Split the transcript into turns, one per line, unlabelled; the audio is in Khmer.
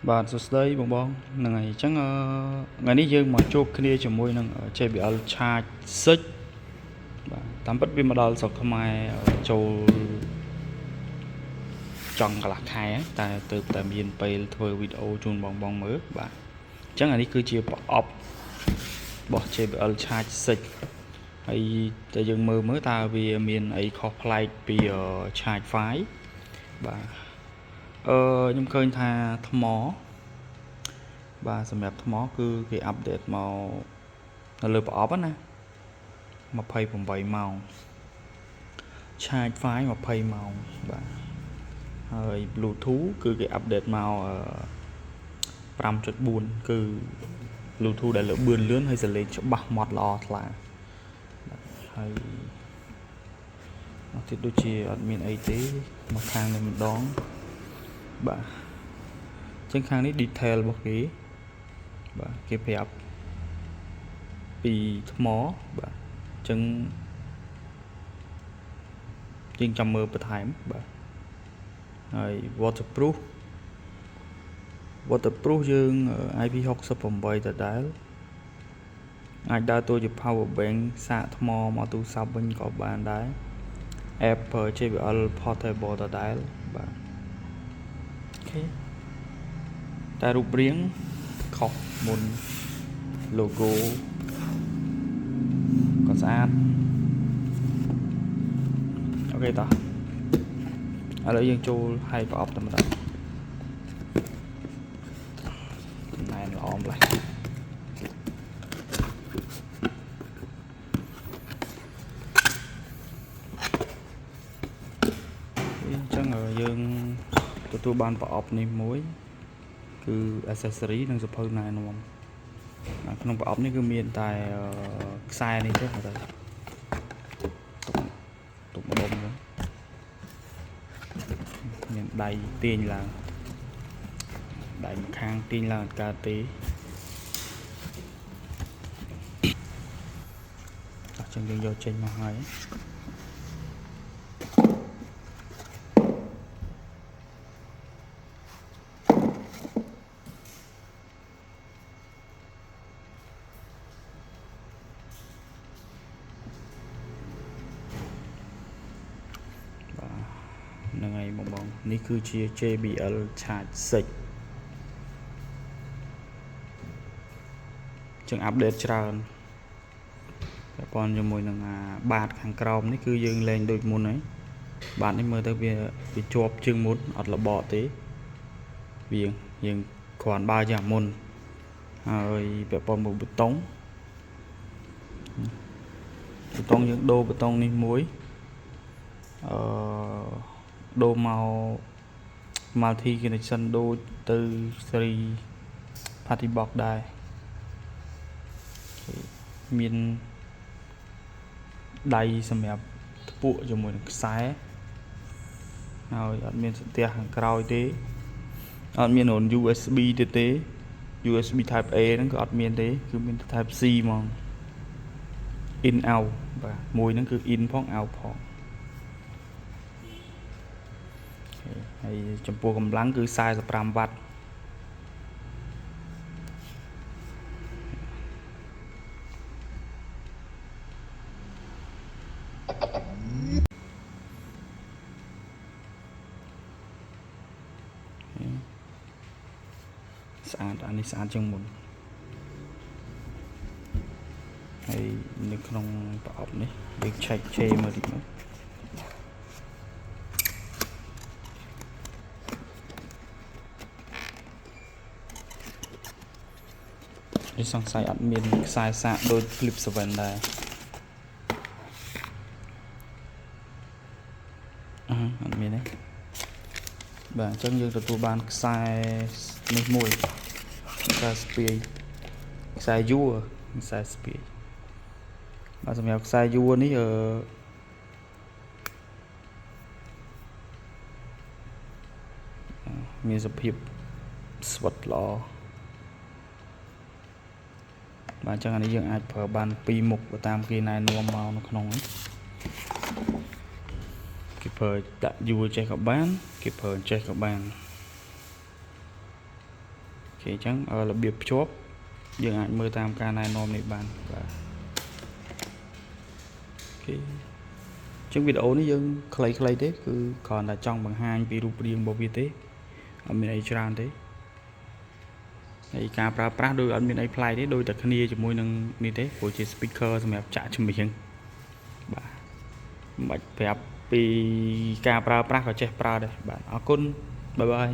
បាទសួស្តីបងហ្នឹងហើយអញ្ចឹងថ្ងៃនេះយើងមកជួបគ្នាជាមួយនឹង JBL Charge 6បាទតាមពិតវាមកដល់ស្រុកខ្មែរចូលចង់កន្លះខែតែទើបតែមានពេលធ្វើវីដេអូជូនបងមើលបាទអញ្ចឹងអានេះគឺជាប្រអប់របស់ JBL Charge 6ហើយតែយើងមើលតើវាមានអីខុសប្លែកពី Charge 5បាទខ្ញុំឃើញថាថ្មបាទសម្រាប់ថ្មគឺគេអាប់ដេតមកនៅលើប្រអប់ណា28ម៉ោង Charge 5 20ម៉ោងបាទហើយ Bluetooth គឺគេអាប់ដេតមក 5.4 គឺ Bluetooth ដែលលឿនលឿនហើយសលេងច្បាស់ម៉ត់ល្អថ្លាហើយមកទៀតដូចជាអត់មានអីទេមកខាងនេះម្ដងបាទអញ្ចឹងខាងនេះ detail របស់គេបាទគេប្រាប់ពីថ្មបាទអញ្ចឹងយើងចាំមើលបន្ថែមបាទហើយ waterproof យើង IP68 ដដែលអាចដើរតួជា power bank សាកថ្មមកទូរស័ព្ទវិញក៏បានដែរ app JBL portable ដដែលបាទអូខេតែរូបរាងខុសមុន logo ក៏ស្អាតអូខេតោះឥឡូវយើងចូលហើយប្រអប់តែម្ដងណែនល្អម្ល៉េះអញ្ចឹងយើងទទួលបានប្រអប់នេះមួយគឺ accessory និងសភៅណែនាំក្នុងប្រអប់នេះគឺមានតែខ្សែនេះទេហើយទុកម្ដុំហ្នឹងមានដៃទាញឡើងដៃម្ខាងទាញឡើងអត់កើតទេអញ្ចឹងយើងយកចេញមកហើយហ្នឹងហើយបងនេះគឺជា JBL Charge 6ចឹងអាប់ដេតច្រើនតែប៉ុនជាមួយនឹងបាតខាងក្រោមនេះគឺយើងលែងដូចមុនហើយបាតនេះមើលទៅវាជាប់ជាងមុនអត់លបកទេវាយើងគ្រាន់បើជាមុនហើយពាក់ព័ន្ធមួយប៊ូតុងយើងដូរប៊ូតុងនេះមួយដូរមក multi connection ដូចទៅ seri party box ដែរមានដៃសម្រាប់ថ្ពក់ជាមួយនឹងខ្សែហើយអត់មានសន្ទះខាងក្រោយទេអត់មានរន USB ទេ USB type A ហ្នឹងក៏អត់មានទេគឺមាន type C ហ្មង in out បាទមួយហ្នឹងគឺ in ផង out ផងហើយចំពោះកម្លាំងគឺ45វ៉ាត់ស្អាតអានេះស្អាតជាងមុនហើយនៅក្នុងប្រអប់នេះយើងឆែកជេរមើលតិចមកនេះសង្ស័យអត់មានខ្សែសាកដូច Flip 7ដែរអត់មានទេបាទអញ្ចឹងយើងទទួលបានខ្សែនេះមួយខ្សែស្ពាយខ្សែយួរខ្សែស្ពាយបាទសម្រាប់ខ្សែយួរនេះមានសភាពស្វិតល្អបាទអញ្ចឹងអានេះយើងអាចប្រើបាន2មុខតាមគេណែនាំមកនៅក្នុងគេប្រើដាក់យួរចេះក៏បានគេប្រើចេះក៏បាន គេអញ្ចឹងរបៀបភ្ជាប់យើងអាចមើលតាមការណែនាំនេះបានបាទអូខេអញ្ចឹងវីដេអូនេះយើងខ្លីៗទេគឺគ្រាន់តែចង់បង្ហាញពីរូបរាងរបស់វាទេអត់មានអីច្រើនទេហើយការប្រើប្រាស់ដោយអត់មានអីប្លែកទេដូចតែគ្នាជាមួយនឹងនេះទេព្រោះជា speaker សម្រាប់ចាក់ចម្រៀងបាទមិនបាច់ប្រាប់ពីការប្រើប្រាស់ក៏ចេះប្រើដែរបាទអរគុណបាយបាយ